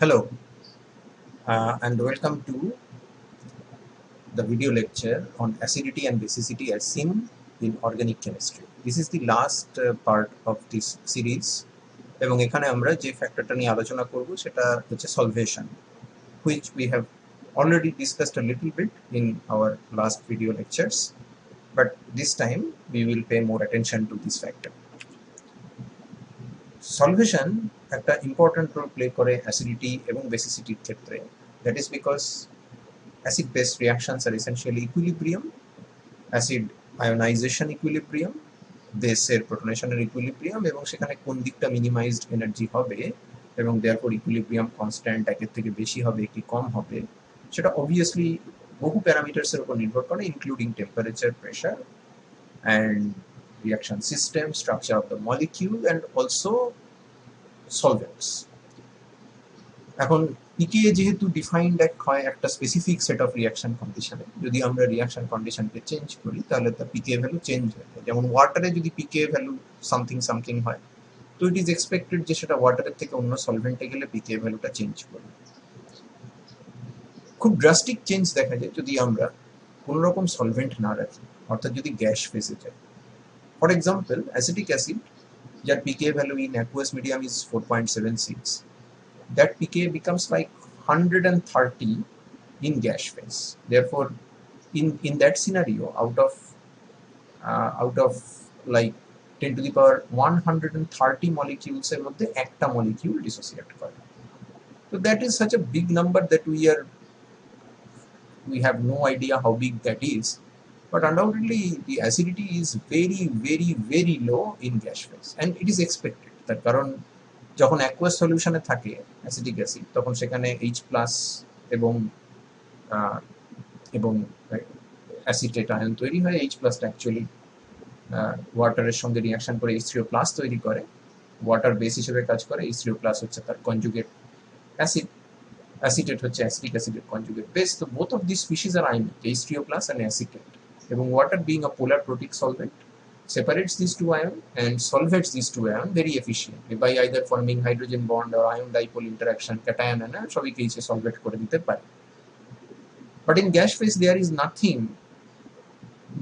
Hello, and welcome to the video lecture on acidity and basicity as seen in organic chemistry. This is the last part of this series এবং এখানে আমরা যে ফ্যাক্টরটা নিয়ে আলোচনা করব সেটা হচ্ছে solvation, which we have already discussed a little bit in our last video lectures, but this time we will pay more attention to this factor. Solvation একটা important role play করে acidity এবং basicity ক্ষেত্রে. That is because acid-base reactions are essentially equilibrium, acid ionization equilibrium, বেসের প্রোটনেশনের equilibrium এবং সেখানে কোন দিকটা minimised energy হবে এবং therefore ইকুইলিব্রিয়াম কনস্ট্যান্ট একের থেকে বেশি হবে কি কম হবে সেটা অবভিয়াসলি বহু প্যারামিটারসের উপর নির্ভর করে, including temperature, pressure and reaction system, structure of the molecule and also solvents. এখন পিকে যেহেতু ডিফাইন্ড হয় একটা স্পেসিফিক সেট অফ রিয়াকশন কন্ডিশনে, যদি আমরা রিয়াকশন কন্ডিশনকে চেঞ্জ করি তাহলে তার পিকে ভ্যালু চেঞ্জ হয়ে যায়। যেমন ওয়াটারে যদি পিকে ভ্যালু সামথিং সামথিং হয় তো ইট ইজ এক্সপেক্টেড যে সেটা ওয়াটারের থেকে অন্য সলভেন্টে গেলে পিকে ভ্যালুটা চেঞ্জ করবে। খুব ড্রাস্টিক চেঞ্জ দেখা যায় যদি আমরা কোনো রকম সলভেন্ট না রাখি, অর্থাৎ যদি গ্যাস ফেজে যায়। ফর এক্সাম্পল অ্যাসিটিক অ্যাসিড যার pK value in aqueous medium is 4.76, that pK becomes like 130 in gas phase. Therefore, in that scenario, out of like 10 to the power 130 molecules এর মধ্যে একটা molecule dissociate করে. So that is such a big number that we have no idea how big that is. But undoubtedly, the acidity is very, very, very low in gas phase, and it is expected. তার কারণ যখন aqueous সলিউশনে থাকে acetic acid তখন সেখানে H+ এবং acetate ion তৈরি হয়। H+ actually ওয়াটারের সঙ্গে রিয়াকশন করে H3O+ তৈরি করে, ওয়াটার বেস হিসেবে কাজ করে। H3O+ হচ্ছে তার কনজুগেট অ্যাসিড, অ্যাসিটেট হচ্ছে অ্যাসিটিক অ্যাসিডের কনজুগেট বেস। তো both of this species are ionic, H3O+ and acetate, এবং water being a polar protic solvent separates these two ions and solvates these two ions very efficiently by either forming hydrogen bond or ion dipole interaction, cation anion সবইকে এসে solvate করে দিতে পারে। But in gas phase there is nothing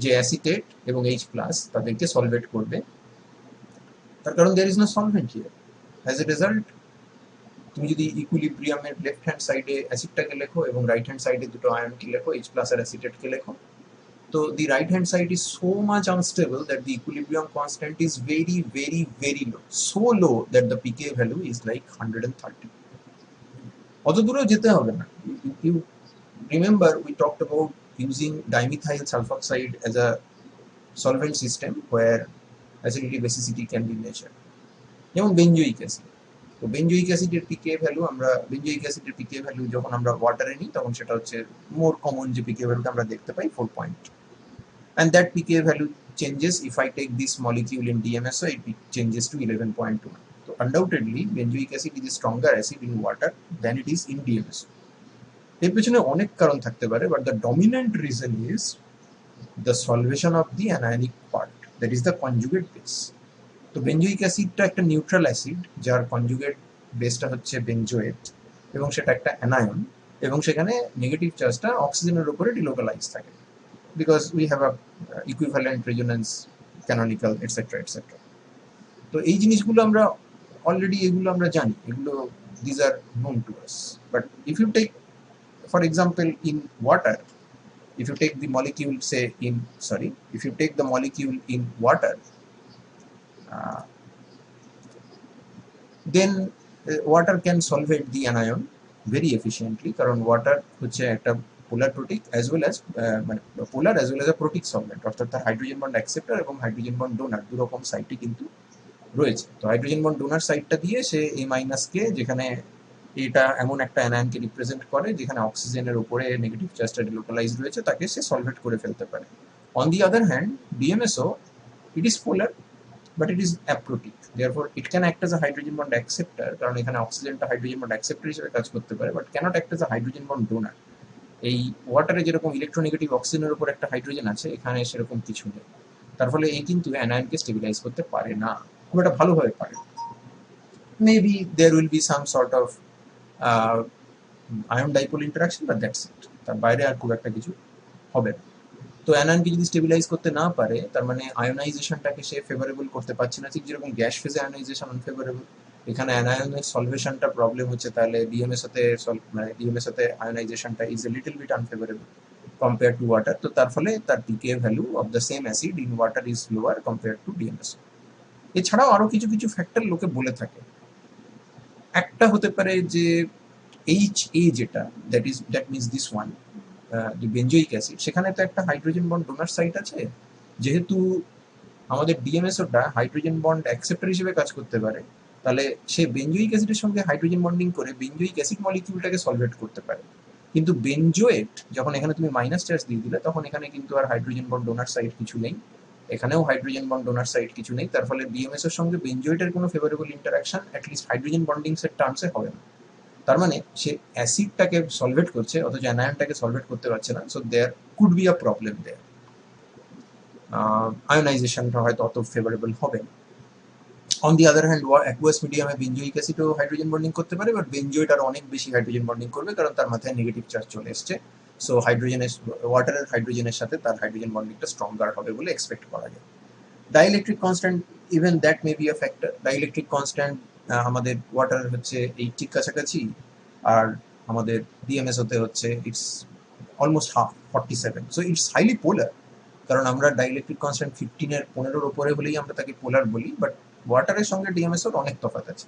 যে acetate এবং H+ তাদেরকে solvate করবে, তার কারণ there is no solvent here. As a result তুমি যদি ইকুইলিব্রিয়ামের লেফট হ্যান্ড সাইডে অ্যাসিডটাকে লেখো এবং রাইট হ্যান্ড সাইডে দুটো আয়নকে লেখো, H+ আর অ্যাসিটেটকে লেখো, so the right hand side is so much unstable that the equilibrium constant is very, very, very low, so low that the pK value is like 130. অত দূরেও যেতে হবে না। You remember we talked about using dimethyl sulfoxide as a solvent system where acidity basicity can be measured, যেমন benzoic acid. তো benzoic অ্যাসিডের পিকে value যখন আমরা ওয়াটারে নিই তখন সেটা হচ্ছে মোর কমন যে পিকে ভ্যালুটা আমরা দেখতে পাই 4. And that pK value changes if I take this molecule in DMSO, it changes to 11.2. So undoubtedly benzoic acid is a stronger acid in water than it is in DMSO. এর পেছনে অনেক কারণ থাকতে পারে, but the dominant reason is the solvation of the anionic part, that is the conjugate base. তো benzoic অ্যাসিডটা একটা neutral acid যার conjugate বেসটা হচ্ছে বেঞ্জোয়েট এবং সেটা একটা অ্যানায়ন এবং সেখানে নেগেটিভ চার্জটা অক্সিজেনের উপরে ডিলোকালাইজ থাকে because we have a equivalent resonance, canonical, etc. etc. তো এই জিনিসগুলো আমরা অলরেডি এগুলো আমরা জানি, এগুলো these are known to us. But if you take, for example, in water, if you take the molecule in water, then water can solvate the anion very efficiently, কারণ water হচ্ছে একটা polar protic as well as a protic solvent, অর্থাৎ তার hydrogen bond acceptor এবং hydrogen bond donor দুরকম সাইটই কিন্তু রয়েছে। তো হাইড্রোজেন বন্ড ডোনার সাইটটা দিয়ে সে A- যেখানে এটা এমন একটা অ্যানায়নকে রিপ্রেজেন্ট করে যেখানে অক্সিজেনের উপরে নেগেটিভ চার্জটা ডিলোকালাইজ রয়েছে, তাকে সে সলভেট করে ফেলতে পারে। On the other hand DMSO, it is polar but it is aprotic, therefore it can act as a hydrogen bond acceptor, কারণ এখানে অক্সিজেনটা হাইড্রোজেন বন্ড অ্যাকসেপ্টর হিসেবে কাজ করতে পারে, but cannot act as a hydrogen bond donor. এই ওয়াটারে যেরকম electronegative অক্সিজেনের উপর একটা হাইড্রোজেন আছে, এখানে সেরকম কিছু নেই, তার ফলে এই কিন্তু অ্যানায়নকে স্টেবিলাইজ করতে পারে না, খুব একটা ভালোভাবে পারে। Maybe there will be some sort of ion dipole interaction, বা দ্যাটস ইট, তার বাইরে আর খুব একটা কিছু হবে না। তো অ্যানায়নকে যদি স্টেবিলাইজ করতে না পারে, তার মানে আয়োনাইজেশনটাকে সে ফেভারেবল করতে পারছে না, ঠিক যেরকম গ্যাস ফেজে আয়োনাইজেশন আনফেভারেবল, এখানে অ্যানায়নের সলভেশনটা প্রবলেম হচ্ছে, তাহলে ডিএমএসওতে মানে ডিএমএসওতে আয়োনাইজেশনটা is a little bit unfavourable compare to water. তো তার ফলে তার pK value of the same acid in water is lower compare to DMSO. এছাড়াও আরো কিছু কিছু ফ্যাক্টর লোকে বলে থাকে। একটা হতে পারে যে HA যেটা, that means this one, benzoic acid, সেখানে তো একটা হাইড্রোজেন বন্ড ডোনার সাইট আছে। যেহেতু আমাদের ডিএমএসওটা হাইড্রোজেন বন্ড অ্যাকসেপ্টার হিসেবে কাজ করতে পারে, তাহলে সে বেঞ্জোইক অ্যাসিডের সঙ্গে হাইড্রোজেন বন্ডিং করে বেঞ্জোইক অ্যাসিড মলিকিউলটাকে সলভেট করতে পারে। কিন্তু বেঞ্জোয়েট যখন এখানে তুমি মাইনাস চার্জ দিয়ে দিলে, তখন এখানে কিন্তু আর হাইড্রোজেন বন্ড ডোনার সাইট কিছু নেই, এখানেও হাইড্রোজেন বন্ড ডোনার সাইট কিছু নেই, তার ফলে ডিএমএস এর সঙ্গে বেঞ্জোয়েটের কোনো favourable interaction at least hydrogen bondings এর টার্মসে হবে না। তার মানে সে অ্যাসিডটাকে সলভেট করছে অথচ অ্যানায়নটাকে সলভেট করতে পারছে না, so there could be a problem there. আয়োনাইজেশনটা হয়তো অত ফেভারেবল হবে না। On the other hand, aqueous মিডিয়ামে বেঞ্জোইক অ্যাসিডও হাইড্রোজেন বন্ডিং করতে পারে, বাট বেঞ্জোয়েট আর অনেক বেশি হাইড্রোজেন বন্ডিং করবে, কারণ তার মাথায় নেগেটিভ চার্জ চলে এসছে। সো হাইড্রোজেনের, ওয়াটারের হাইড্রোজেনের সাথে তার হাইড্রোজেন বন্ডিংটা স্ট্রঙ্গার হবে বলে এক্সপেক্ট করা যায়। Dielectric constant, even that may be a factor. Dielectric constant আমাদের ওয়াটার হচ্ছে এই ঠিক কাছাকাছি, আর আমাদের ডিএমএস হতে হচ্ছে it's almost half, 47, so it's highly polar. কারণ আমরা ডাইইলেকট্রিক কনস্ট্যান্ট 15-এর 15-এর উপরে হলেই আমরা তাকে পোলার বলি, বাট ওয়াটারের সঙ্গে ডিএমএস এর অনেক তফাৎ আছে।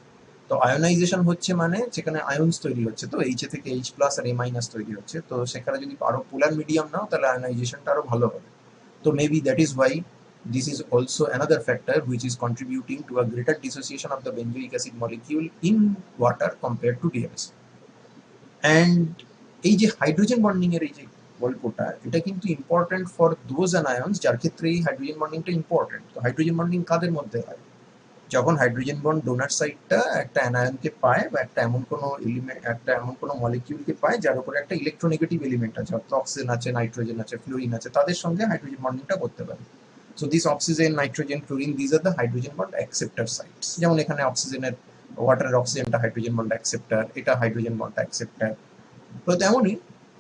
তো আয়োনাইজেশন হচ্ছে মানে যেখানে আয়ন্স তৈরি হচ্ছে, তো এইচ থেকে এইচ প্লাস আর এ মাইনাস তৈরি হচ্ছে, তো সেখানে যদি আরো পোলার মিডিয়াম নাও, তাহলে আয়োনাইজেশনটা আরো ভালো হবে। তো maybe that is Y this is also another factor which is contributing to a greater dissociation of the benzoic acid molecule in water compared to DMS. And এই যে হাইড্রোজেন বন্ডিং এর এই যে গল্পটা, এটা কিন্তু ইম্পর্টেন্ট ফর দোজ অ্যানায়ন্স যার ক্ষেত্রে এই হাইড্রোজেন বন্ডিংটা ইম্পর্টেন্ট। তো হাইড্রোজেন বন্ডিং কাদের মধ্যে হয়? যখন হাইড্রোজেন বন্ড ডোনার সাইডটা একটা অ্যানায়নকে পায়, বা একটা এমন কোনো এলিমেন্ট, একটা এমন কোনো মলিকিউলকে পায় যার উপরে একটা ইলেকট্রোনেগেটিভ এলিমেন্ট আছে, অর্থাৎ অক্সিজেন আছে, নাইট্রোজেন আছে, ফ্লোরিন আছে, তাদের সঙ্গে হাইড্রোজেন বন্ডিংটা করতে পারে। So these oxygen, nitrogen, fluorine, these are the hydrogen bond acceptor sites. যেমন এখানে অক্সিজেনের, ওয়াটারের অক্সিজেনটা হাইড্রোজেন বন্ড অ্যাকসেপ্টার, এটা হাইড্রোজেন বন্ড অ্যাকসেপ্টার। তো তেমনই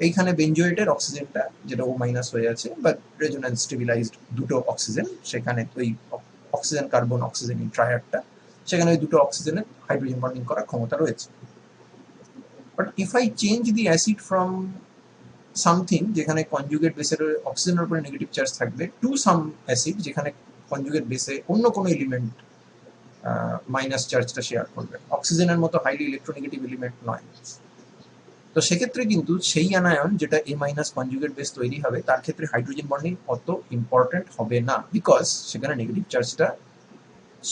এইখানে বেঞ্জোয়েটের অক্সিজেনটা যেটা ও মাইনাস হয়ে আছে, বা রেজোন্যান্স স্টেবিলাইজড দুটো অক্সিজেন, সেখানে ওই অক্সিজেন কার্বন অক্সিজেন ট্রায়াডটা, সেখানে ওই দুটো অক্সিজেনের হাইড্রোজেন বন্ডিং করার ক্ষমতা রয়েছে। But if I change the acid from something যেখানে কনজুগেট বেসের অক্সিজেনের উপরে নেগেটিভ চার্জ থাকবে, টু সাম অ্যাসিড যেখানে কনজুগেট বেসে অন্য কোনো এলিমেন্ট মাইনাস চার্জটা শেয়ার করবে, অক্সিজেনের মতো হাইলি ইলেকট্রোনেগেটিভ এলিমেন্ট নয়, তো সেক্ষেত্রে কিন্তু সেই অ্যানায়ন যেটা এ মাইনাস কনজুগেট বেস তৈরি হবে, তার ক্ষেত্রে হাইড্রোজেন বন্ডিং অত ইম্পর্টেন্ট হবে না, বিকজ সেখানে নেগেটিভ চার্জটা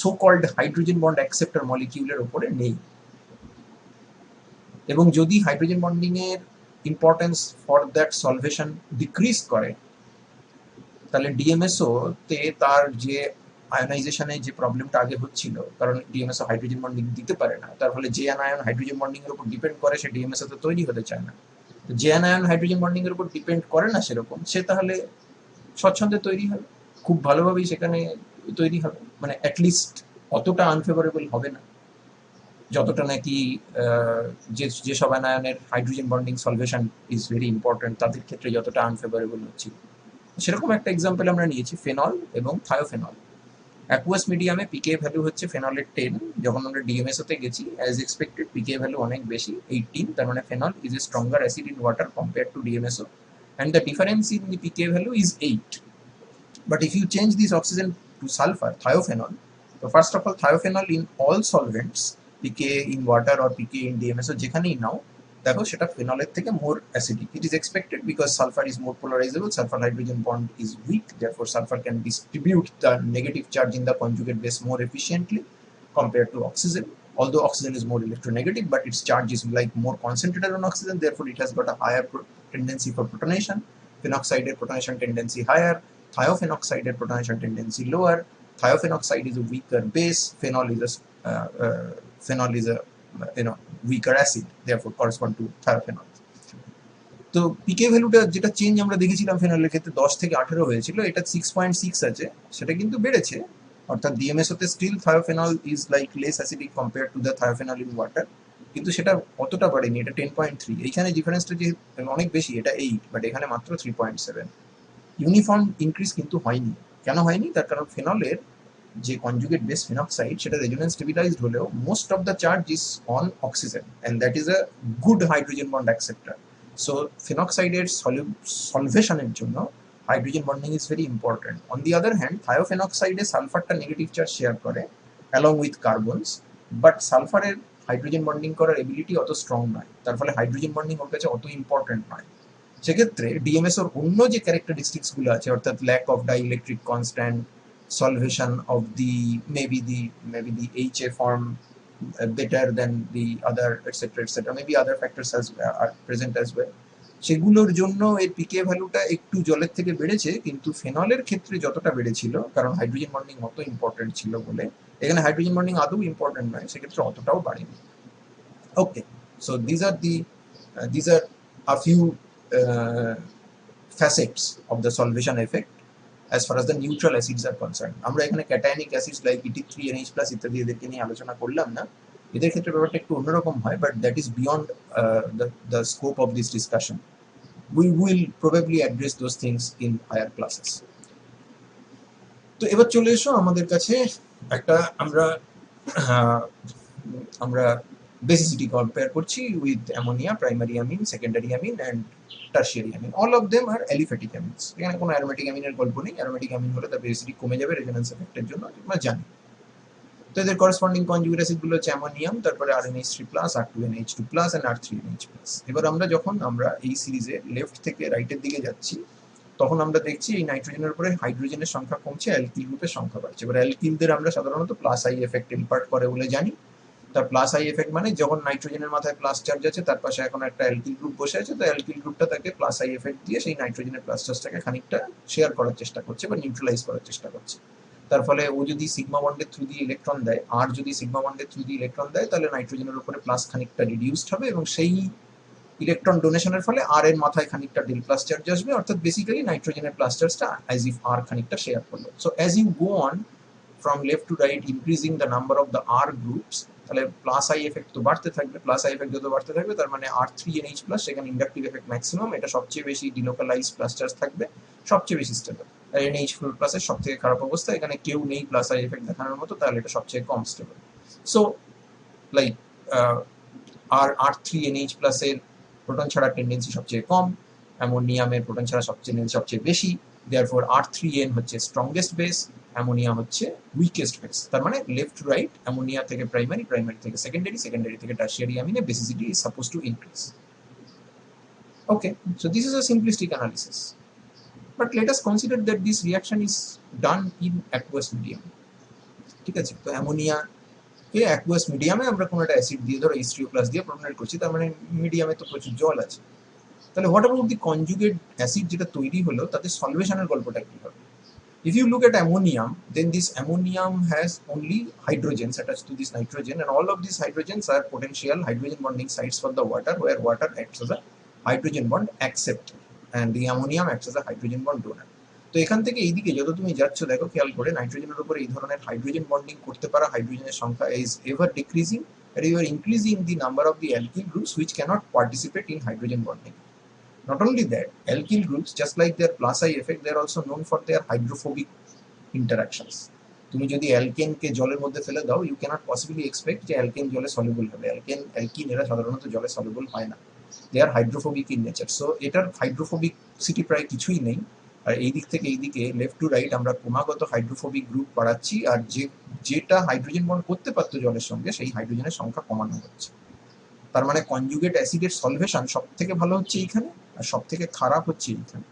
so called hydrogen bond acceptor মলিকিউলের উপরে নেই। এবং যদি হাইড্রোজেন বন্ডিং এর importance for that solvation decrease করে, তাহলে ডিএমএসও তে তার যে আয়োনাইজেশনে যে প্রবলেমটা আগে হচ্ছিল, কারণ ডিএমএসও হাইড্রোজেন বন্ডিং দিতে পারে না, তার ফলে যে অ্যানায়ন হাইড্রোজেন বন্ডিং এর উপর ডিপেন্ড করে সে ডিএমএসও তে তৈরি হতে চায় না। যে অ্যানায়ন হাইড্রোজেন বন্ডিং এর উপর ডিপেন্ড করে না সেরকম, সে তাহলে স্বচ্ছন্দে তৈরি হবে, খুব ভালোভাবেই সেখানে তৈরি হবে, মানে অ্যাটলিস্ট অতটা আনফেভারেবল হবে না যতটা নাকি যেসব অ্যানায়নের hydrogen bonding solvation is very important তাদের ক্ষেত্রে যতটা আনফেভারেবল হচ্ছিল। সেরকম একটা এক্সাম্পল আমরা নিয়েছি ফেনল এবং থায়োফেনল। অ্যাকুয়াস মিডিয়ামে পিকে ভ্যালু হচ্ছে ফেনলের 10, যখন আমরা ডিএমএসওতে গেছি অ্যাজ এক্সপেক্টেড পিকে ভ্যালু অনেক বেশি, 18, তার মানে phenol is a stronger acid in water compare to DMSO, and the difference in the pK value is 8. But if you change this oxygen to sulfur, thiophenol, so first of all, thiophenol in all solvents, pKa in water or pKa in DMSO, যেখানেই নাও দেখো সেটা ফেনলের থেকে more acidic. It is expected because sulfur is more polarizable, sulfur hydrogen bond is weak, therefore sulfur can distribute the negative charge in the conjugate base more efficiently compared to oxygen. Although oxygen is more electronegative, but its charge is like more concentrated on oxygen, therefore it has got a higher tendency for protonation. Phenoxide protonation tendency higher, thiophenoxide protonation tendency lower. Thiophenoxide is a weaker base, phenol is a weaker acid, therefore correspond to thiophenol. তো পিকে ভ্যালুটা যেটা change আমরা দেখেছিলাম ফেনলের ক্ষেত্রে 10 থেকে 18 হয়েছিল, এটা 6.6 আছে, সেটা কিন্তু বেড়েছে, অর্থাৎ ডিএমএসও তে still thiophenol is like less acidic compared to the thiophenol in water, কিন্তু সেটা অতটা বাড়েনি, এটা 10.3। এইখানে ডিফারেন্সটা যে অনেক বেশি, এটা 8, বাট এখানে মাত্র 3.7। ইউনিফর্ম ইনক্রিজ কিন্তু হয়নি। কেন হয়নি? তার কারণ ফেনলের যে কনজুগেট বেস ফেনক্সাইড সেটা রেজোনেন্স স্টেবিলাইজড হলেও most of the charge is on oxygen and that is a good hydrogen bond acceptor. So ফেনক্সাইডের সলভেশনের জন্য hydrogen bonding is very important. On the other hand থায়োফেনক্সাইডে সালফারটা নেগেটিভ চার্জ শেয়ার করে along with carbons, but সালফারের hydrogen bonding করার ability অত strong নয়, তার ফলে হাইড্রোজেন বন্ডিং ওর কাছে অত ইম্পর্টেন্ট নয়। সেক্ষেত্রে ডিএমএস ওর অন্য যে ক্যারেক্টারিস্টিক্স গুলো আছে, অর্থাৎ lack of dielectric constant, solvation of the maybe the HA form better than the other, etc., etc., maybe other factors are present as well, সেগুলোর জন্য এর পিকে ভ্যালুটা একটু জলের থেকে বেড়েছে, কিন্তু ফেনলের ক্ষেত্রে যতটা বেড়েছিল কারণ হাইড্রোজেন বন্ডিং অত ইম্পর্টেন্ট ছিল বলে, এখানে হাইড্রোজেন বন্ডিং আদৌ ইম্পর্টেন্ট নয়, সেক্ষেত্রে অতটাও বাড়েনি। ওকে, so these are a few facets of the solvation effect as far as the neutral acids are concerned. আমরা এখানে cationic acids like ET3 NH+ ইত্যাদি এদেরকে নিয়ে আলোচনা করলাম না, এদের ক্ষেত্রে ব্যাপারটা একটু অন্যরকম হয়, but that is beyond the scope of this discussion. We will probably address those things in higher classes. তো এবার চলে এসো আমাদের কাছে একটা আমরা basicity compare করছি with ammonia, primary amine, secondary amine and tertiary amine. All of them are aliphatic amines. এখানে কোনো aromatic amine এর গল্প নেই। aromatic amine হলে তার basicity কমে যাবে রেজোন্যান্স এফেক্টের জন্য, তোমরা জানো। তো এদের করসপন্ডিং কনজুগেট অ্যাসিড গুলো হচ্ছে অ্যামোনিয়াম, তারপরে RNH3+, R2NH2+, and R3NH+। এবার আমরা এই সিরিজে লেফট থেকে রাইটের দিকে যাচ্ছি, তখন আমরা দেখছি এই নাইট্রোজেনের উপরে হাইড্রোজেনের সংখ্যা কমছে, অ্যালকিল গ্রুপের সংখ্যা বাড়ছে। এবার অ্যালকিলদের আমরা সাধারণত প্লাস আই এফেক্ট ইম্পার্ট করে বলে জানি। তার প্লাস আই এফেক্ট মানে যখন নাইট্রোজেনের মাথায় প্লাস চার্জ আছে, তার পাশে এখন একটা অ্যালকিল গ্রুপ বসে আছে, তো অ্যালকিল গ্রুপটা তাকে প্লাস আই এফেক্ট দিয়ে সেই নাইট্রোজেনের প্লাস চার্জটাকে খানিকটা শেয়ার করার চেষ্টা করছে বা নিউট্রালাইজ করার চেষ্টা করছে। তার ফলে ও যদি সিগমা বন্ডের থ্রু দিয়ে ইলেকট্রন দেয়, আর যদি সিগমা বন্ডের থ্রু দিয়ে ইলেকট্রন দেয়, তাহলে নাইট্রোজেনের উপরে প্লাস খানিকটা রিডিউসড হবে এবং সেই ইলেকট্রন ডোনেশনের ফলে আর এর মাথায় খানিকটা ডেল প্লাস চার্জ আসবে, অর্থাৎ বেসিক্যালি নাইট্রোজেনের প্লাস চার্জটা অ্যাজ ইফ আর খানিকটা শেয়ার করলো। So as you go on from left to right increasing the number of the R groups, তাহলে প্লাস আই এফেক্ট তো বাড়তে থাকবে, প্লাস আই এফেক্ট যত বাড়তে থাকবে তার মানে R3NH+, সেখানে ইন্ডাকটিভ এফেক্ট ম্যাক্সিমাম, এটা সবচেয়ে বেশি ডিলোকালাইজ প্লাস চার্জ থাকবে, সবচেয়ে বেশি স্টেবল। আর NH4+ এর সবথেকে খারাপ অবস্থা, এখানে কেউ নেই প্লাস আই এফেক্ট দেখানোর মতো, তাহলে এটা সবচেয়ে কম স্টেবল। সো লাইক R3NH+ এর প্রোটন ছাড়ার টেন্ডেন্সি সবচেয়ে কম, অ্যামোনিয়ামের প্রোটন ছাড়া সবচেয়ে বেশি, therefore R3N হচ্ছে স্ট্রংগেস্ট বেস, অ্যামোনিয়া হচ্ছে উইকেস্ট বেস। তার মানে লেফট টু রাইট, অ্যামোনিয়া থেকে প্রাইমারি, প্রাইমারি থেকে সেকেন্ডারি, সেকেন্ডারি থেকে টার্সিয়ারি অ্যামিনে basicity is suppose to increase. Okay, so this is a simplistic analysis, but let us consider that this reaction is done in aqueous medium. ঠিক আছে, তো ammonia কে aqueous মিডিয়ামে আমরা কোনো একটা অ্যাসিড দিয়ে, ধরো H3O+ দিয়ে প্রোটনেট করছি, তার মানে মিডিয়ামে তো প্রচুর জল আছে। তাহলে what about the conjugate acid যেটা তৈরি হলো, তাদের সলভেশনের গল্পটা কি হবে? If you look at ammonium, then this ammonium has only hydrogens attached to this nitrogen, and all of these hydrogens are potential hydrogen bonding sites for the water, where water acts as a hydrogen bond acceptor and the ammonium acts as a hydrogen bond donor. তো এখান থেকে এইদিকে যত তুমি যাচ্ছ, দেখো খেয়াল করে নাইট্রোজেনের উপরে এই ধরনের হাইড্রোজেন বন্ডিং করতে পারা হাইড্রোজেনের সংখ্যা is ever decreasing, and you are increasing the number of the alkyl groups which cannot participate in hydrogen bonding. Not only that, alkyl groups, just like their plus I effect, they are also known for their hydrophobic interactions. তুমি যদি অ্যালকেনকে জলের মধ্যে ফেলে দাও, you cannot possibly expect যে alkane জলে soluble হবে। Alkyne এরা সাধারণত জলে সলিউবল হয় না, they are hydrophobic in nature. So এটার হাইড্রোফোবিসিটি প্রায় কিছুই নেই। আর এই দিক থেকে এইদিকে লেফট টু রাইট আমরা ক্রমাগত হাইড্রোফোবিক গ্রুপ বাড়াচ্ছি, আর যেটা হাইড্রোজেন বন্ড করতে পারতো জলের সঙ্গে, সেই হাইড্রোজেনের সংখ্যা কমানো হচ্ছে। তার মানে কনজুগেট অ্যাসিডের সলভেশন সব থেকে ভালো হচ্ছে এইখানে, আর সব থেকে খারাপ হচ্ছে এইখানে।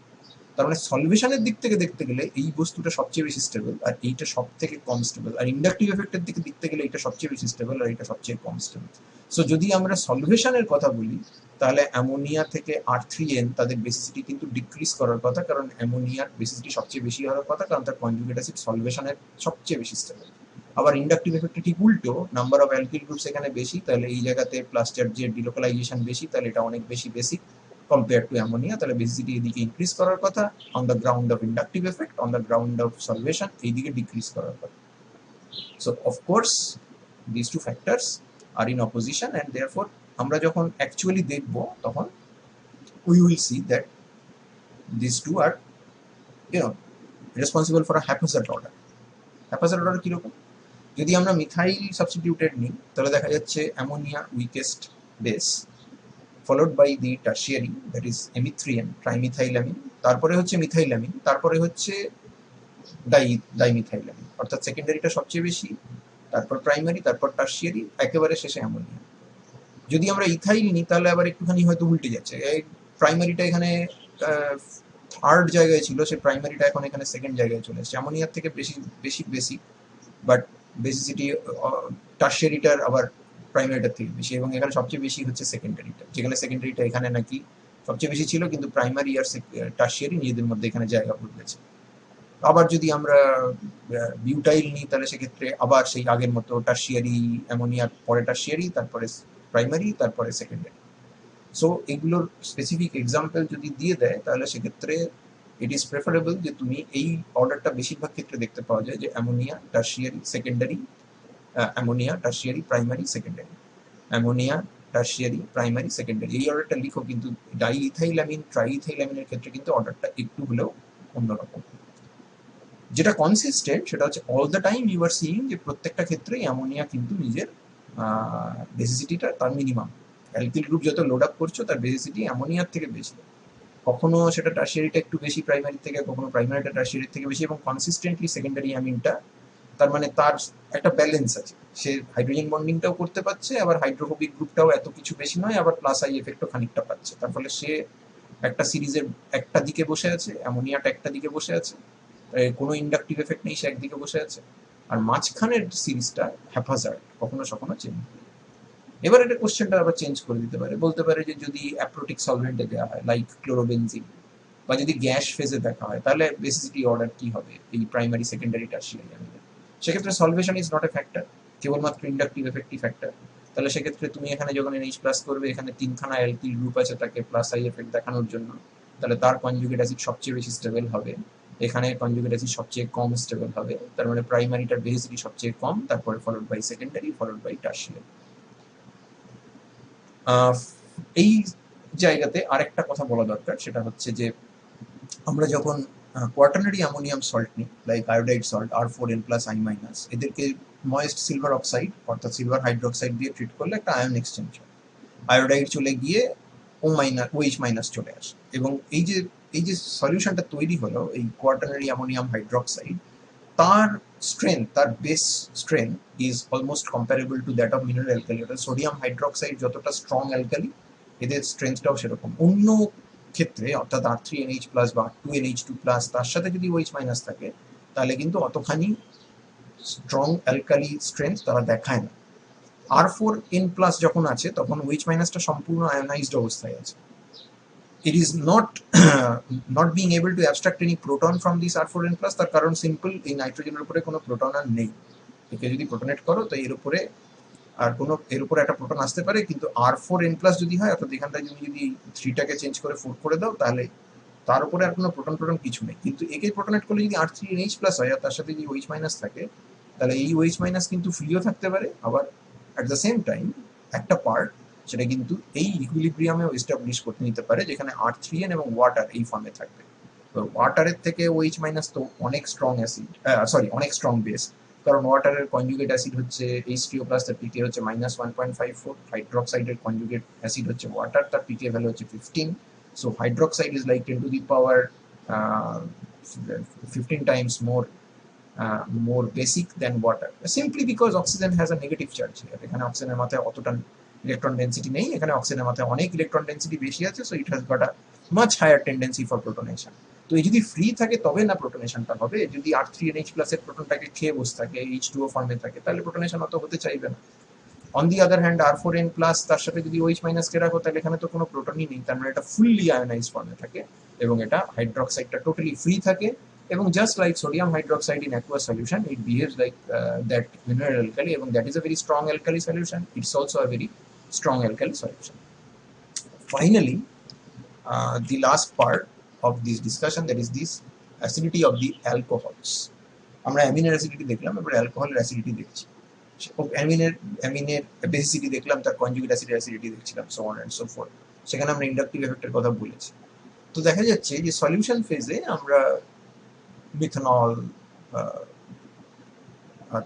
তার মানে সলভেশনের দিক থেকে দেখতে গেলে এই বস্তুটা সবচেয়ে বেশি স্টেবল, আর এইটা সব থেকে কম স্টেবল। আর ইন্ডাকটিভ এফেক্টের দিকে দেখতে গেলে এটা সবচেয়ে বেশি স্টেবল, আর এটা সবচেয়ে কম স্টেবল। সো যদি আমরা সলভেশনের কথা বলি, তাহলে অ্যামোনিয়া থেকে R3N তাদের বেসিসিটি কিন্তু ডিক্রিজ করার কথা, কারণ অ্যামোনিয়ার বেসিসিটি সবচেয়ে বেশি হওয়ার কথা, কারণ তার কনজুগেট অ্যাসিড সলভেশনের সবচেয়ে বেশি স্টেবল। আবার ইন্ডাকটিভ এফেক্টে ঠিক উল্টো, নাম্বার অফ অ্যালকিল গ্রুপস এখানে বেশি, তাহলে এই জায়গাতে প্লাস চার্জের ডিলোকালাইজেশন বেশি, তাহলে এটা অনেক বেশি বেসিক compared to ammonia, তাহলে বেসিসিটি এদিকে ইনক্রিজ করার কথা on the ground of inductive effect, on the ground of solvation এইদিকে ডিক্রিজ করার কথা। So of course these two factors are in opposition, and therefore আমরা যখন actually দেখব তখন we will see that these two are responsible for a haphazard order. haphazard order কিরকম? যদি আমরা মিথাইল সাবস্টিটিউটেড নিই তাহলে দেখা যাচ্ছে ammonia weakest base followed by the tertiary, that is emi3n trimethylamine, তারপরে হচ্ছে মিথাইলামিন, তারপরে হচ্ছে ডাইমিথাইলামিন, অর্থাৎ সেকেন্ডারিটা সবচেয়ে বেশি, তারপর প্রাইমারি, তারপর টার্সিয়ারি, একেবারে শেষে অ্যামোনিয়া। যদি আমরা ইথাইল নিই তাহলে আবার একটুখানি হয়তো উল্টে যাচ্ছে, এই প্রাইমারিটা এখানে থার্ড জায়গায় ছিল, সে প্রাইমারিটা এখন এখানে সেকেন্ড জায়গায় চলে এসেছে, অ্যামোনিয়ার থেকে বেশি বাট বেসিসিটি টার্সিয়ারিটার আবার প্রাইমারিটার থেকে বেশি, এবং এখানে সবচেয়ে বেশি হচ্ছে সেকেন্ডারিটা, যেখানে সেকেন্ডারিটা এখানে নাকি সবচেয়ে বেশি ছিল, কিন্তু প্রাইমারি আর টার্সিয়ারি নিজেদের মধ্যে এখানে জায়গা বদলেছে। আবার যদি আমরা বিউটাইল নিই তাহলে সেক্ষেত্রে আবার সেই আগের মতো টার্সিয়ারি, অ্যামোনিয়ার পরে টার্সিয়ারি, তারপরে প্রাইমারি, তারপরে সেকেন্ডারি। সো এগুলোর স্পেসিফিক এক্সাম্পল যদি দিয়ে দেয় তাহলে সেক্ষেত্রে ইট ইজ প্রেফারেবল যে তুমি এই অর্ডারটা বেশিরভাগ ক্ষেত্রে দেখতে পাওয়া যায় যে ammonia tertiary secondary, ammonia tertiary primary secondary, ammonia tertiary primary secondary, এই অর্ডারটা লিখো, কিন্তু ডাইইথাইলামিন ট্রাইইথাইলামিনের ক্ষেত্রে কিন্তু অর্ডারটা একটু হলেও অন্যরকম। যেটা কনসিস্টেন্ট সেটা হচ্ছে all the time you are seeing যে প্রত্যেকটা ক্ষেত্রেই অ্যামোনিয়া কিন্তু নিজের বেসিসিটিটা তার মিনিমাম, অ্যালকিল গ্রুপ যত লোড আপ করছো তার বেসিসিটি অ্যামোনিয়ার থেকে বেশি, কখনো সেটা টার্সিয়ারিটা একটু বেশি প্রাইমারি থেকে, কখনো প্রাইমারিটা টার্সিয়ারির থেকে বেশি, এবং কনসিস্টেন্টলি সেকেন্ডারি অ্যামিনটা তার মানে তার একটা ব্যালেন্স আছে, সে হাইড্রোজেন বন্ডিংটাও করতে পারছে, আবার হাইড্রোফোবিক গ্রুপটাও এত কিছু বেশি নয়, আবার প্লাস আই এফেক্টও খানিকটা পাচ্ছে, তার ফলে সে একটা সিরিজের একটা দিকে বসে আছে, অ্যামোনিয়াটা একটা দিকে বসে আছে, কোনো ইন্ডাকটিভ এফেক্ট নেই, সে একদিকে বসে আছে, আর মাঝখানের সিরিজটা হ্যাপাজার্ড, কখনো কখনো চেঞ্জ। এবার এটা কোশ্চেনটা আবার চেঞ্জ করে দিতে পারে, বলতে পারে যে যদি অ্যাপ্রোটিক সলভেন্টে দেওয়া হয় লাইক ক্লোরোবেনজিন, বা যদি গ্যাস ফেজে দেখা হয় তাহলে বেসিসিটি অর্ডার কি হবে এই প্রাইমারি সেকেন্ডারি টার্সিয়ারি অ্যামিনের? সেক্ষেত্রে solvation is not a factor, কেবলমাত্র ইন্ডাকটিভ এফেক্টই ফ্যাক্টর। তাহলে সেক্ষেত্রে তুমি এখানে যখন NH প্লাস করবে, এখানে তিনখানা অ্যালকিল গ্রুপ আছে তাকে প্লাস আই এফেক্ট দেখানোর জন্য, তাহলে তার কনজুগেট অ্যাসিড সবচেয়ে বেশি স্টেবল হবে, এখানে কনজুগেট অ্যাসিড সবচেয়ে কম স্টেবল হবে, তার মানে প্রাইমারিটার বেসিসিটি সবচেয়ে কম, তারপরে followed by secondary, followed by tertiary. এই জায়গাতে আরেকটা কথা বলা দরকার, সেটা হচ্ছে যে আমরা যখন কোয়াটারনারি অ্যামোনিয়াম সল্ট নিই like iodide salt R4N plus I minus, এদেরকে ময়েস্ট সিলভার অক্সাইড অর্থাৎ সিলভার হাইড্রোক্সাইড দিয়ে ট্রিট করলে একটা আয়ন এক্সচেঞ্জ হয়, আয়োডাইড চলে গিয়ে OH মাইনাস চলে আসে, এবং এই যে সলিউশনটা তৈরি হলো এই কোয়াটারনারি অ্যামোনিয়াম হাইড্রোক্সাইড, তার স্ট্রেংথ, তার base strength is almost comparable to that of mineral alkali, অর্থাৎ সোডিয়াম হাইড্রোক্সাইড যতটা স্ট্রং অ্যালকালি, এদের স্ট্রেংথটাও সেরকম। অন্য ক্ষেত্রে অর্থাৎ R3NH প্লাস বা R2NH2 প্লাস, তার সাথে যদি OH মাইনাস থাকে তাহলে কিন্তু অতখানি স্ট্রং অ্যালকালি স্ট্রেংথ তারা দেখায় না। R4N প্লাস যখন আছে তখন OH মাইনাসটা সম্পূর্ণ আয়োনাইজড অবস্থায় আছে, it is not being able to abstract any proton from this R4N plus, তার কারণ সিম্পল, এই নাইট্রোজেনের উপরে কোনো প্রোটন আর নেই, একে যদি প্রোটনেট করো তো এর উপরে আর কোনো, এর উপরে একটা প্রোটন আসতে পারে, কিন্তু R4N plus যদি হয়, অর্থাৎ এখানটা তুমি যদি 3টাকে চেঞ্জ করে 4 করে দাও তাহলে তার উপরে আর কোনো প্রোটন কিছু নেই, কিন্তু একে প্রোটনেট করলে যদি R3NH plus হয় আর তার সাথে যদি OH মাইনাস থাকে তাহলে এই OH মাইনাস কিন্তু ফ্রিও থাকতে পারে, আবার অ্যাট দ্য সেম টাইম একটা পার্ট সেটা কিন্তু এই ইকুইলিব্রিয়ামেও এস্টাবলিশ করতে নিতে পারে, যেখানে R3N এবং ওয়াটার এই ফর্মে থাকবে। তো ওয়াটারের থেকে OH মাইনাস তো অনেক স্ট্রং অ্যাসিড, অনেক স্ট্রং বেস, কারণ ওয়াটারের কনজুগেট অ্যাসিড হচ্ছে H3O প্লাস, তার পিকে হচ্ছে -1.54, হাইড্রোক্সাইডের কনজুগেট অ্যাসিড হচ্ছে ওয়াটার, তার পিকে ভ্যালু হচ্ছে 15, so hydroxide is like 10 to the power 15 times more basic than water, simply because oxygen has a negative charge here. এখানে অক্সিজেনের মাথায় অতটা ইলেকট্রন ডেন্সিটি নেই, এখানে অক্সিজেনের মাথায় অনেক ইলেকট্রন ডেন্সিটি বেশি আছে, so it has got a much higher tendency for protonation. তো এই যদি ফ্রি থাকে তবে না প্রোটনেশনটা হবে, যদি R3NH প্লাস এর প্রোটনটাকে খেয়ে বসে থাকে, H2O ফর্মে থাকে, তাহলে প্রোটনেশন অত হতে চাইবে না। On the other hand R4N plus তার সাথে যদি OH মাইনাস কে রাখো তাহলে এখানে তো কোনো প্রোটনই নেই, তার মানে এটা ফুললি আয়োনাইজ ফর্মে থাকে, এবং এটা হাইড্রোক্সাইডটা টোটালি ফ্রি থাকে, এবং just like sodium hydroxide in aqueous solution, it behaves like that mineral alkali, এবং that is a very strong alkali solution, it's also a very strong alkali solution. Finally, the last part of this discussion, that is this acidity of the alcohols. আমরা অ্যামিনের acidity দেখলাম, এবার অ্যালকোহলের acidity দেখছি। অ্যামিনের অ্যামিনের basicity দেখলাম, তার conjugate acidity দেখছিলাম, so on and so fourth. সেখানে আমরা inductive এফেক্টের কথা বলেছি। তো দেখা যাচ্ছে যে সলিউশন ফেজে আমরা মিথানল,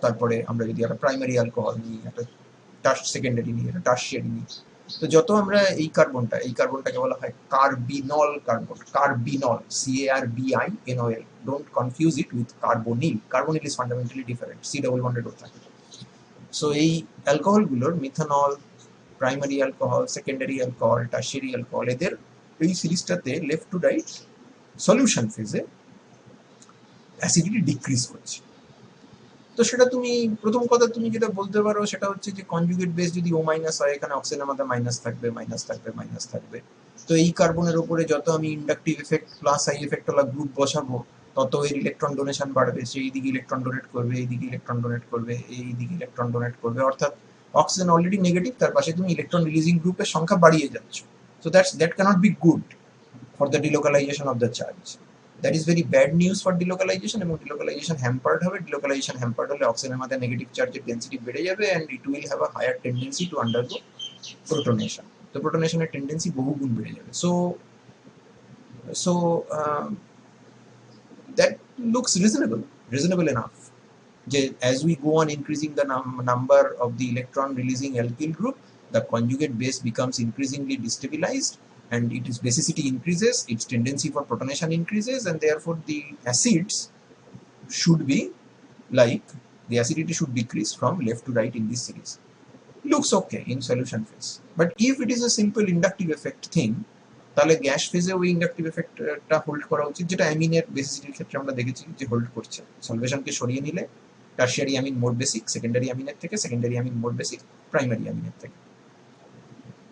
তারপরে আমরা যদি একটা প্রাইমারি অ্যালকোহল নিই, একটা সেকেন্ডারি নিই, একটা টার্সিয়ারি নিই, তো যত আমরা এই কার্বনটাকে বলা হয় carbinol carbon, carbinol, CARBINOL, don't confuse it with carbonyl. Carbonyl is fundamentally different, C double bonded O থাকে। সো এই অ্যালকোহলগুলোর methanol, primary alcohol, secondary alcohol, tertiary alcohol, এদের এই সিরিজটাতে লেফট টু রাইট সলিউশন ফেজে অ্যাসিডিটি ডিক্রিজ করছে। তো সেটা তুমি প্রথম কথা তুমি যেটা বলতে পারো সেটা হচ্ছে যে কনজুগেট বেস যদি O- হয়, এখানে অক্সিজেনের মধ্যে মাইনাস থাকবে, মাইনাস থাকবে, মাইনাস থাকবে। তো এই কার্বনের উপরে যত আমি inductive effect plus I effect OLA group বসাবো, তত এর ইলেকট্রন ডোনেশন বাড়বে, সেই দিকে ইলেকট্রন ডোনেট করবে, এই দিকে ইলেকট্রন ডোনেট করবে, এই দিকে ইলেকট্রন ডোনেট করবে, অর্থাৎ অক্সিজেন অলরেডি নেগেটিভ, তার পাশে তুমি ইলেকট্রন রিলিজিং গ্রুপের সংখ্যা বাড়িয়ে যাচ্ছ। So that cannot be good for the delocalization of the charge. That is very bad news for delocalization, এবং delocalization hampered হবে, delocalization hampered হলে অক্সিজেনের মধ্যে নেগেটিভ চার্জের ডেন্সিটি বেড়ে যাবে and it will have a higher tendency to undergo protonation. তো প্রোটনেশনের tendency বহুগুণ বেড়ে যাবে। So that looks reasonable enough. As we go on increasing the number of the electron releasing alkyl group, the conjugate base becomes increasingly destabilized and its basicity increases, its tendency for protonation increases, and therefore the acids should be like, the acidity should decrease from left to right in this series. Looks okay in solution phase. But if it is a simple inductive effect thing, তাহলে gas ফেজে ওই inductive এফেক্টটা hold করা উচিত, যেটা অ্যামিনের বেসিসিটির ক্ষেত্রে আমরা দেখেছি যে হোল্ড করছে। সলভেশনকে সরিয়ে নিলে টার্সিয়ারি অ্যামিন মোর বেসিক সেকেন্ডারি অ্যামিনের থেকে, সেকেন্ডারি অ্যামিন মোর বেসিক প্রাইমারি অ্যামিনের থেকে।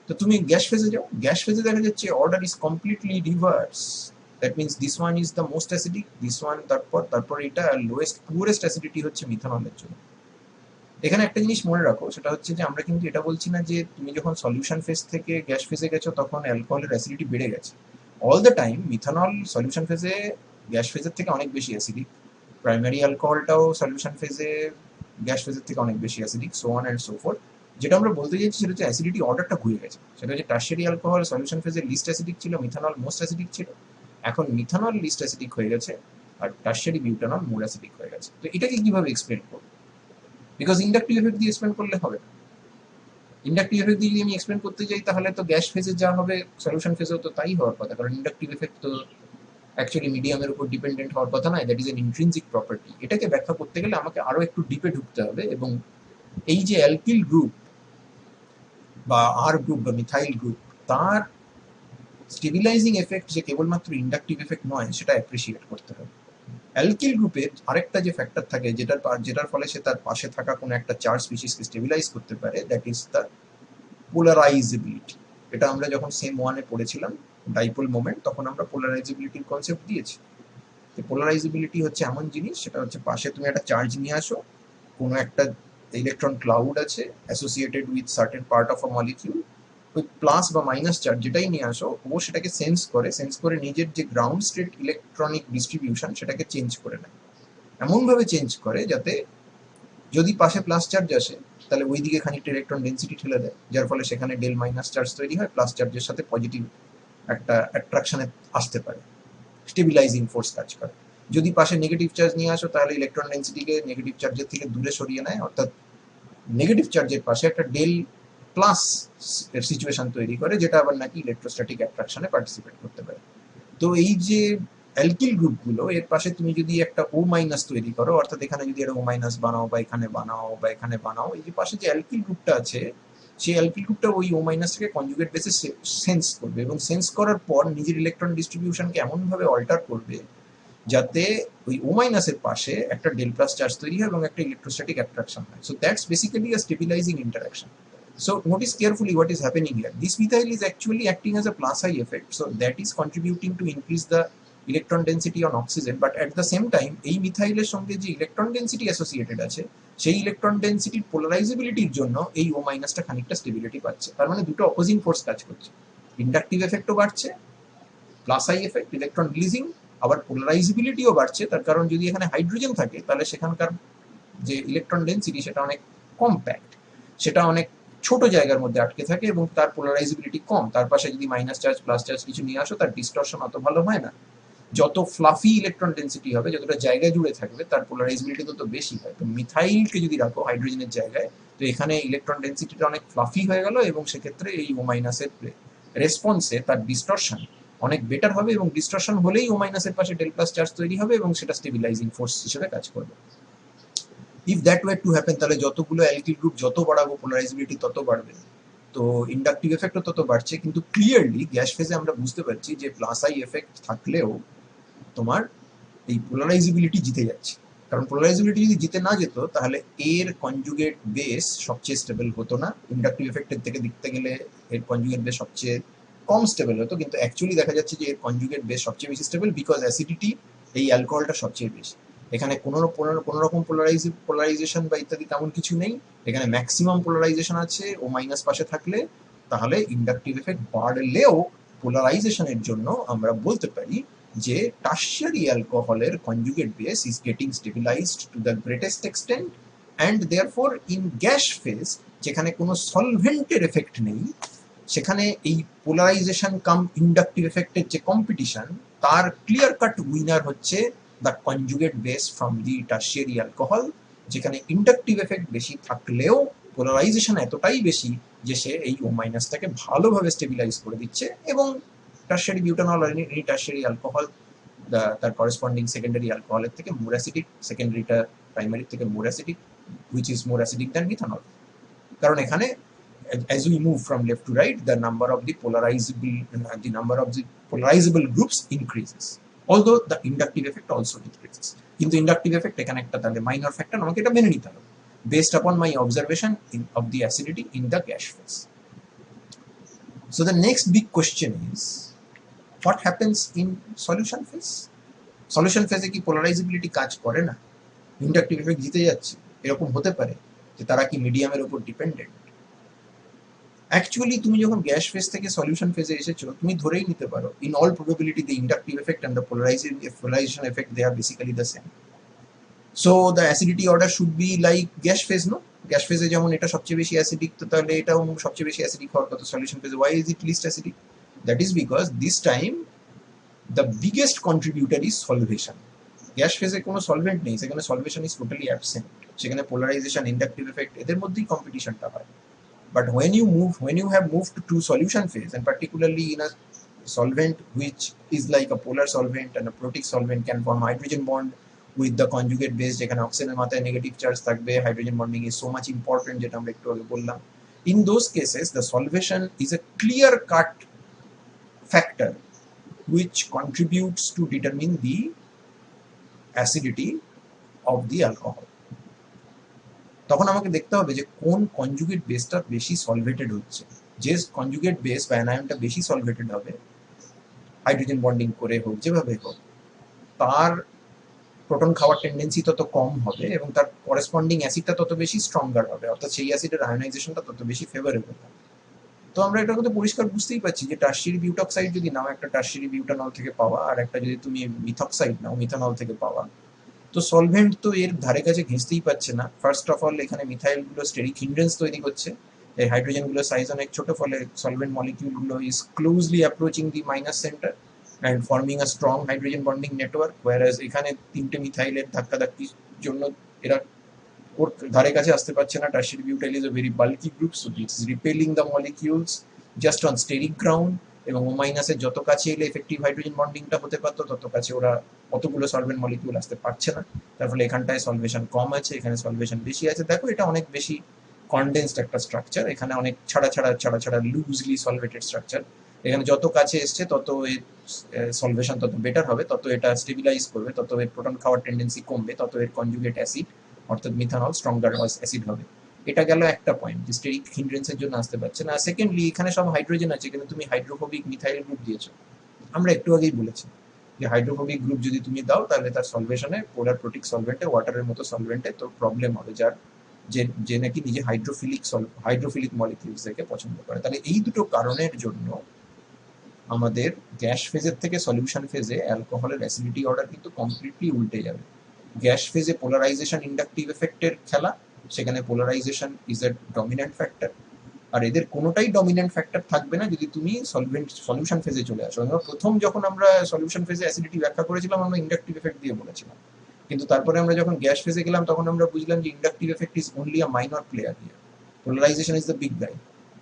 তো তুমি গ্যাস ফেজে যাও, গ্যাস ফেজে দেখা যাচ্ছে order is completely reverse. That means this one is the most acidic, this one তারপর এটা লোয়েস্ট পুয়ারেস্ট অ্যাসিডিটি হচ্ছে মিথানলের জন্য। এখানে একটা জিনিস মনে রাখো, সেটা হচ্ছে যে আমরা কিন্তু এটা বলছি না যে তুমি যখন সলিউশন ফেজ থেকে গ্যাস ফেজে গেছো তখন অ্যালকোহলের অ্যাসিডিটি বেড়ে গেছে। All the time methanol solution ফেজে গ্যাস ফেজের থেকে অনেক বেশি অ্যাসিডিক, প্রাইমারি অ্যালকোহলটাও সলিউশন ফেজে গ্যাস ফেজের থেকে অনেক বেশি acidic, so on and so fourth. যেটা আমরা বলতে চাইছি সেটা হচ্ছে অ্যাসিডিটি অর্ডারটা ঘুরে গেছে। সেটা হচ্ছে টার্সিয়ারি অ্যালকোহল সলিউশন ফেজে লিস্ট অ্যাসিডিক ছিল, মিথানল মোস্ট অ্যাসিডিক ছিল। এখন মিথানল লিস্ট অ্যাসিডিক হয়ে গেছে আর টার্সিয়ারি বিউটানল মোর অ্যাসিডিক হয়ে গেছে। তো এটাকে কিভাবে এক্সপ্লেন করবো? বিকজ ইন্ডাকটিভ এফেক্ট দিয়ে এক্সপ্লেন করলে হবে না। ইন্ডাকটিভ এফেক্ট দিয়ে যদি আমি এক্সপ্লেন করতে যাই তাহলে তো গ্যাস ফেজে যা হবে সলিউশন ফেজেও তো তাই হওয়ার কথা, কারণ ইন্ডাকটিভ এফেক্ট তো অ্যাকচুয়ালি মিডিয়ামের উপর ডিপেন্ডেন্ট হওয়ার কথা নয়, that is an intrinsic property. এটাকে ব্যাখ্যা করতে গেলে আমাকে আরো একটু ডিপে ঢুকতে হবে, এবং এই যে অ্যালকিল গ্রুপ বা আর গ্রুপ বা মিথাইল গ্রুপ, তার স্টেবিলাইজিং এফেক্ট যে কেবলমাত্র ইন্ডাকটিভ এফেক্ট নয় সেটা অ্যাপ্রিসিয়েট করতে হবে। অ্যালকিল গ্রুপের আরেকটা যে ফ্যাক্টর থাকে যেটার ফলে সে তার পাশে থাকা কোনো একটা চার্জ স্পিসিসকে স্টেবিলাইজ করতে পারে, দ্যাট ইজ দ্য পোলারাইজেবিলিটি। এটা আমরা যখন সেম ওয়ানে পড়েছিলাম ডাইপোল মোমেন্ট, তখন আমরা পোলারাইজেবিলিটির কনসেপ্ট দিয়েছি। পোলারাইজেবিলিটি হচ্ছে এমন জিনিস, সেটা হচ্ছে পাশে তুমি একটা চার্জ নিয়ে আসো, কোনো একটা ইলেকট্রন ক্লাউড আছে associated with certain part of a molecule, ওই প্লাস বা মাইনাস চার্জ যেটাই নিয়ে আসো, ও সেটাকে সেন্স করে নিজের যে গ্রাউন্ড স্টেট ইলেকট্রনিক ডিস্ট্রিবিউশন সেটাকে চেঞ্জ করে নেয়। এমনভাবে চেঞ্জ করে যাতে যদি পাশে প্লাস চার্জ আসে তাহলে ওই দিকে খানিকটা ইলেকট্রন ডেন্সিটি ঠেলে দেয়, যার ফলে সেখানে ডেল মাইনাস চার্জ তৈরি হয়, প্লাস চার্জের সাথে পজিটিভ একটা অ্যাট্রাকশনে আসতে পারে, স্টেবিলাইজিং ফোর্স কাজ করে। যদি পাশে নেগেটিভ চার্জ নিয়ে আসো তাহলে ইলেকট্রন ডেন্সিটিকে নেগেটিভ চার্জের থেকে দূরে সরিয়ে নেয়, অর্থাৎ নেগেটিভ চার্জের পাশে একটা ডেল প্লাস এর সিচুয়েশন তৈরি করে, যেটা আবার নাকি ইলেকট্রোস্ট্যাটিক অ্যাট্রাকশনে পার্টিসিপেট করতে পারে। তো এই যে অ্যালকিল গ্রুপগুলো, এর পাশে তুমি যদি একটা O মাইনাস তৈরি করো, অর্থাৎ এখানে যদি একটা O মাইনাস বানাও বা এখানে বানাও বা এখানে বানাও, এই যে পাশে যে অ্যালকিল গ্রুপটা আছে সেই অ্যালকিল গ্রুপটা ওই O মাইনাসটাকে কনজুগেট বেসে সেন্স করবে, এবং সেন্স করার পর নিজের ইলেকট্রন ডিস্ট্রিবিউশনকে এমনভাবে অল্টার করবে যাতে ওই O মাইনাসের পাশে একটা ডেল প্লাস চার্জ তৈরি হয় এবং একটা ইলেকট্রোস্ট্যাটিক অ্যাট্রাকশন হয়। So that's basically a stabilising interaction. So notice carefully what is happening here. This methyl is actually acting as a plus I effect, so that is contributing to increase the electron density on oxygen, but at the same time এই মিথাইলের সঙ্গে যে electron density associated আছে সেই electron ডেন্সিটির পোলারাইজেবিলিটির জন্য এই O মাইনাসটা খানিকটা stability পাচ্ছে। তার মানে দুটো অপোজিং ফোর্স কাজ করছে, ইন্ডাকটিভ এফেক্টও বাড়ছে, plus I effect electron releasing, আবার পোলারাইজেবিলিটিও বাড়ছে। তার কারণ যদি এখানে হাইড্রোজেন থাকে তাহলে সেখানকার যে ইলেকট্রন ডেন্সিটি সেটা অনেক কম্প্যাক্ট, সেটা অনেক ছোট জায়গার মধ্যে আটকে থাকে এবং তার পোলারাইজেবিলিটি কম। তার পাশে যদি মাইনাস চার্জ প্লাস চার্জ কিছু নিয়ে আসো, তার ডিস্টরশন অত ভালো হয় না। যত ফ্লাফি ইলেকট্রন ডেন্সিটি হবে, যতটা জায়গা জুড়ে থাকবে, তার পোলারাইজেবিলিটি তত বেশি হয়। তো মিথাইলকে যদি রাখো হাইড্রোজেনের জায়গায়, তো এখানে ইলেকট্রন ডেন্সিটিটা অনেক ফ্লাফি হয়ে গেল এবং সেক্ষেত্রে এই ও মাইনাসের রেসপন্সে তার ডিস্টরশন অনেক বেটার হবে এবং ডিস্টরশন হলেই ও মাইনাসের পাশে ডেল প্লাস চার্জ তৈরি হবে এবং সেটা স্টেবিলাইজিং ফোর্স হিসেবে কাজ করবে। If that way to happen, তাহলে যতগুলো অ্যালকিল গ্রুপ যত বাড়াবো পোলারাইজেবিলিটি তত বাড়বে, তো ইন্ডাকটিভ এফেক্টও তত বাড়ছে। কিন্তু ক্লিয়ারলি গ্যাস ফেজে আমরা বুঝতে পারছি যে প্লাস আই এফেক্ট থাকলেও তোমার এই পোলারাইজেবিলিটি জিতে যাচ্ছে। কারণ পোলারাইজেবিলিটি যদি জিতে না যেত, তাহলে এর কনজুগেট বেস সবচেয়ে স্টেবল হতো না। ইন্ডাকটিভ এফেক্টের থেকে দেখতে গেলে এর কনজুগেট বেস সবচেয়ে কম স্টেবল হতো, কিন্তু অ্যাকচুয়ালি দেখা যাচ্ছে যে এর কনজুগেট বেস সবচেয়ে বেশি স্টেবল, বিকজ অ্যাসিডিটি এই অ্যালকোহলটা সবচেয়ে বেশি। এখানে কোনো রকম পোলারাইজেশন বা ইত্যাদি তেমন কিছু নেই, এখানে ম্যাক্সিমাম পোলারাইজেশন আছে ও মাইনাস পাশে থাকলে। তাহলে ইন্ডাকটিভ এফেক্ট বাড়লেও পোলারাইজেশনের জন্য আমরা বলতে পারি যে টার্সিয়ারি অ্যালকোহলের conjugate base is getting stabilized to the greatest extent, and therefore in gas phase, যেখানে কোনো সলভেন্টের এফেক্ট নেই, সেখানে এই পোলারাইজেশন কাম ইন্ডাকটিভ এফেক্টের যে কম্পিটিশন, তার ক্লিয়ার কাট উইনার হচ্ছে the conjugate base from the tertiary alcohol, যেখানে ইন্ডাকটিভ এফেক্ট বেশি থাকলেও পোলারাইজেশন এতটাই বেশি যে সে এই ও মাইনাসটাকে ভালোভাবে স্টেবিলাইজ করে দিচ্ছে। এবং টার্সিয়ারি বিউটানল আর এনি টার্সিয়ারি অ্যালকোহল তার করেসপন্ডিং সেকেন্ডারি অ্যালকোহলের থেকে মোর অ্যাসিডিক, সেকেন্ডারিটা প্রাইমারি থেকে more acidic, which is more acidic than methanol. কারণ এখানে as we move from left to right, the number of the polarizable groups increases, although the inductive effect also decreases. কিন্তু inductive effect এখানে একটা তাহলে minor factor, আমাকে এটা মেনে নিতে হবে based upon my observation of the acidity in the gas phase. So the next big question is, what happens in solution phase? Solution phase এ কি polarizability কাজ করে না, inductive effect জিতে যাচ্ছে? এরকম হতে পারে যে তারা কি মিডিয়ামের উপর ডিপেন্ডেন্ট? অ্যাকচুয়ালি তুমি যখন গ্যাস ফেজ থেকে সলিউশন ফেজে এসেছো, তুমি ধরেই নিতে পারো in all probability the inductive effect and the polarization effect they are basically the same. So the acidity order should be like gas phase, no? Gas ফেজে যেমন এটা সবচেয়ে বেশি অ্যাসিডিক, তো তাহলে এটাও সবচেয়ে বেশি অ্যাসিডিক হওয়ার কথা সলিউশন ফেজে। Why is it least acidic? That is because this time the biggest contributor is solvation. Gas ফেজে কোনো সলভেন্ট নেই, সেখানে সলভেশন ইজ টোটালি অ্যাবসেন্ট। সেখানে পোলারাইজেশন, ইন্ডাকটিভ এফেক্ট এদের মধ্যেই কম্পিটিশনটা হয়। But when you have moved to solution phase, and particularly in a solvent which is like a polar solvent and a protic solvent can form hydrogen bond with the conjugate base, যেখানে অক্সিজেনের মাথায় negative charge থাকবে, hydrogen bonding is so much important, যেটা আমরা একটু আগে বললাম। In those cases, the solvation is a clear cut factor which contributes to determine the acidity of the alcohol. তখন আমাকে দেখতে হবে যে কোন কনজুগেট বেসটা বেশি সলভেটেড হচ্ছে। যে কনজুগেট বেস বা অ্যানায়নটা বেশি সলভেটেড হবে, হাইড্রোজেন বন্ডিং করে হোক, যেভাবে হোক, তার প্রোটন খাওয়ার টেন্ডেন্সি তত কম হবে এবং তার করেসপন্ডিং অ্যাসিডটা তত বেশি স্ট্রঙ্গার হবে, অর্থাৎ সেই অ্যাসিডের আয়োনাইজেশনটা তত বেশি ফেভারেবল হবে। তো আমরা এটা কিন্তু পরিষ্কার বুঝতেই পারছি যে টার্সিয়ারি বিউটক্সাইড যদি নাও, একটা টার্সিয়ারি বিউটানল থেকে পাওয়া, আর একটা যদি তুমি মিথক্সাইড নাও, মিথানল থেকে পাওয়া, তো সলভেন্ট তো এর ধারে কাছে ঘেঁচতেই পাচ্ছে না। ফার্স্ট অফ অল এখানে মিথাইলগুলো স্টেরিক হিন্ড্রেন্স তৈরি করছে, এই হাইড্রোজেনগুলো সাইজ অনেক ছোট, ফলে সলভেন্ট মলিকিউলগুলো is closely approaching the minus centre and forming a strong hydrogen bonding network, whereas এখানে তিনটে মিথাইলের ধাক্কাধাক্কির জন্য এরা ওর ধারে কাছে আসতে পারছে না। Tertiary butyl is a very bulky group, so it's repelling the molecules just on steric ground, এবং ও মাইনাসের যত কাছে এলে এফেক্টিভ হাইড্রোজেন বন্ডিংটা হতে পারতো, তত কাছে ওরা অতগুলো সলভেন্ট মলিকিউল আসতে পারছে না। তার ফলে এখানটায় সলভেশন কম আছে, এখানে সলভেশন বেশি আছে। দেখো এটা অনেক বেশি কনডেন্সড একটা স্ট্রাকচার, এখানে অনেক ছাড়া লুজলি সলভেটেড স্ট্রাকচার। এখানে যত কাছে এসছে তত এর সলভেশন তত বেটার হবে, তত এটা স্টেবিলাইজ করবে, তত এর প্রোটন খাওয়ার টেন্ডেন্সি কমবে, তত এর কনজুগেট অ্যাসিড অর্থাৎ মিথানল স্ট্রঙ্গার অ্যাসিড হবে। এটা গেল একটা পয়েন্ট, যে স্টেরিক হিন্ড্রেন্সের জন্য আসতে পারছে না। সেকেন্ডলি, এখানে সব হাইড্রোজেন আছে, কিন্তু তুমি হাইড্রোফোবিক মিথাইল গ্রুপ দিয়েছো। আমরা একটু আগেই বলেছি যে হাইড্রোফোবিক গ্রুপ যদি তুমি দাও, তাহলে তার সলভেশনে পোলার প্রোটিক সলভেন্টে, ওয়াটারের মতো সলভেন্টে তো প্রবলেম হবে, যার যে নাকি নিজে হাইড্রোফিলিক মলিকিউলস থেকে পছন্দ করে। তাহলে এই দুটো কারণের জন্য আমাদের গ্যাস ফেজের থেকে সলিউশন ফেজে অ্যালকোহলের অ্যাসিডিটি অর্ডার কিন্তু কমপ্লিটলি উল্টে যাবে। গ্যাস ফেজে পোলারাইজেশন ইন্ডাকটিভ এফেক্টের খেলা, সেখানে polarization is a dominant factor, আর এদের কোনোটাই ডমিন্যান্ট ফ্যাক্টর থাকবে না যদি তুমি সলিউশন ফেজে চলে আসো। আমরা প্রথম যখন আমরা সলিউশন ফেজে অ্যাসিডিটি ব্যাখ্যা করেছিলাম আমরা ইন্ডাকটিভ এফেক্ট দিয়ে বলেছিলাম, কিন্তু তারপরে আমরা যখন গ্যাস ফেজে গেলাম তখন আমরা বুঝলাম যে inductive effect is only a minor player here, polarization is the big guy,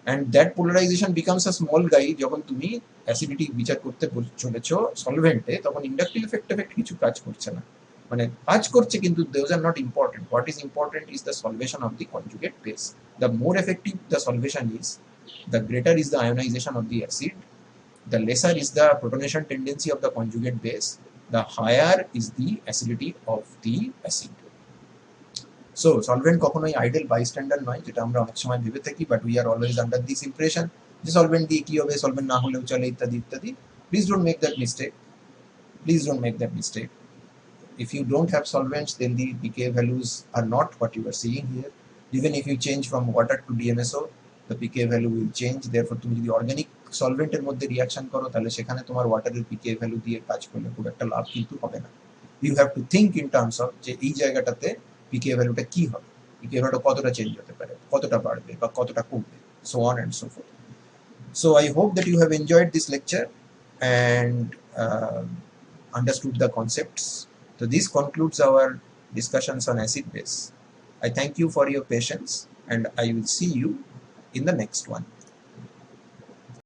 and that polarization becomes a small guy যখন তুমি অ্যাসিডিটি বিচার করতে চলেছ সলভেন্টে, তখন ইন্ডাকটিভ এফেক্ট কিছু কাজ করছে না, মানে কাজ করছে কিন্তু those are not important. What is important is the solvation of the conjugate base. The more effective the solvation is, the greater is the ionization of the acid, the lesser is the protonation tendency of the conjugate base, the higher is the acidity of the acid. So solvent কখনোই ideal বাইস্ট্যান্ডার নয়, যেটা আমরা অনেক সময় ভেবে থাকি, but we are always under this impression যে solvent দিয়ে কি হবে, সলভেন্ট না হলেও চলে, ইত্যাদি ইত্যাদি। Please don't make that mistake, please don't make that mistake. If you don't have solvents, then the pKa values are not what you are seeing here. Even if you change from water to DMSO, the pKa value will change. Therefore তুমি যদি organic সলভেন্টের মধ্যে reaction করো তাহলে সেখানে তোমার ওয়াটারের pKa value দিয়ে কাজ করলে খুব একটা লাভ কিন্তু হবে না। You have to think in terms of যে এই জায়গাটাতে pKa ভ্যালুটা কি হবে, pKa ভ্যালুটা কতটা চেঞ্জ হতে পারে, কতটা বাড়বে বা কতটা কমবে, so on and so forth. So I hope that you have enjoyed this lecture and understood the concepts. So this concludes our discussions on acid base. I thank you for your patience and I will see you in the next one.